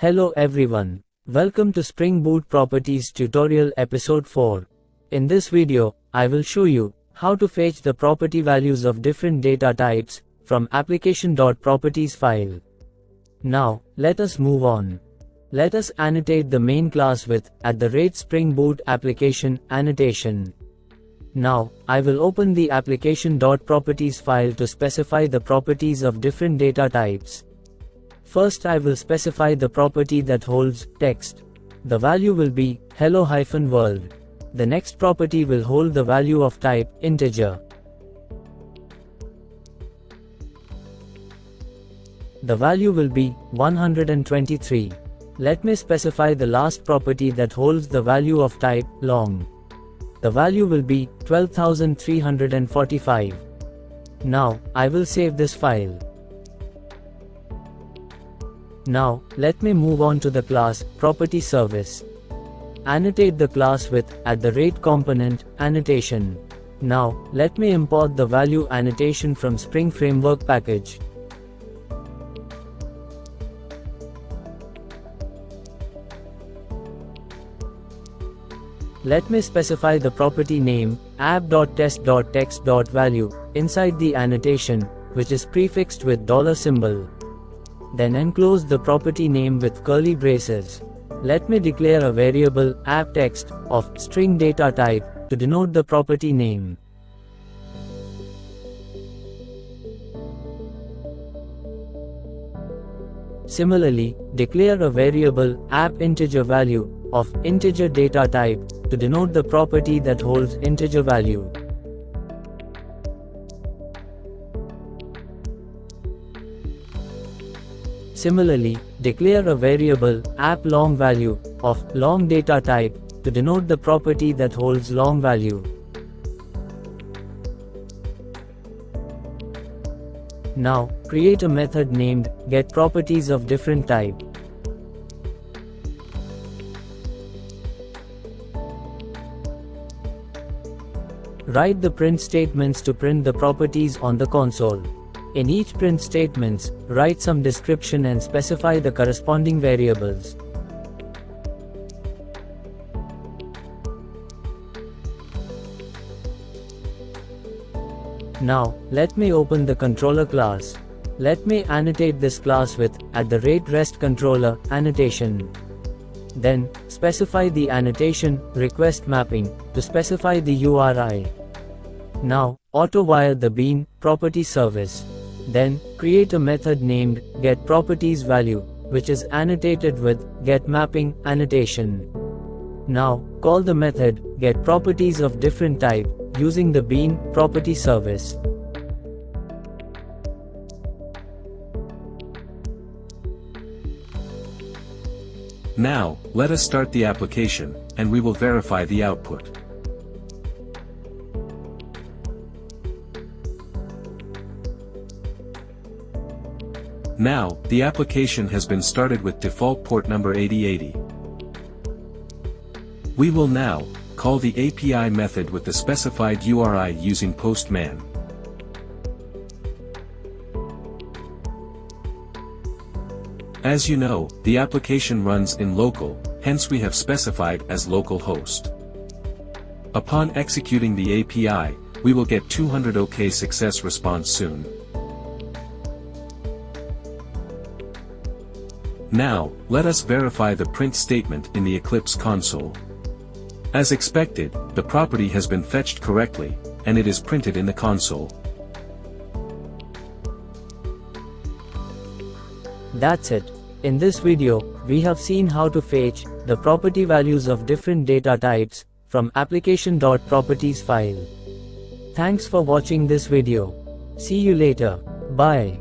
Hello everyone. Welcome to Spring Boot Properties tutorial episode 4. In this video, I will show you how to fetch the property values of different data types from application.properties file. Now, let us move on. Let us annotate the main class with @Spring Boot application annotation. Now, I will open the application.properties file to specify the properties of different data types. First, I will specify the property that holds text. The value will be hello-world. The next property will hold the value of type integer. The value will be 123. Let me specify the last property that holds the value of type long. The value will be 12,345. Now, I will save this file. Now, let me move on to the class property service. Annotate the class with @component annotation. Now, let me import the value annotation from Spring Framework package. Let me specify the property name app.test.text.value inside the annotation, which is prefixed with $symbol. Then enclose the property name with curly braces. Let me declare a variable app_text of string data type to denote the property name. Similarly, declare a variable app_integer_value of integer data type to denote the property that holds integer value. Similarly, declare a variable app_long_value of long data type to denote the property that holds long value. Now, create a method named getProperties of different type. Write the print statements to print the properties on the console. In each print statements, write some description and specify the corresponding variables. Now, let me open the controller class. Let me annotate this class with @RESTController annotation. Then, specify the annotation request mapping to specify the URI. Now, auto-wire the bean property service. Then, create a method named getPropertiesValue, which is annotated with getMapping annotation. Now, call the method getProperties of different type using the bean property service. Now, let us start the application, and we will verify the output. Now, the application has been started with default port number 8080. We will now call the API method with the specified URI using postman. As you know, the application runs in local, hence we have specified as localhost. Upon executing the API, we will get 200 OK success response soon. Now, let us verify the print statement in the Eclipse console. As expected, the property has been fetched correctly, and it is printed in the console. That's it. In this video, we have seen how to fetch the property values of different data types from application.properties file. Thanks for watching this video. See you later. Bye.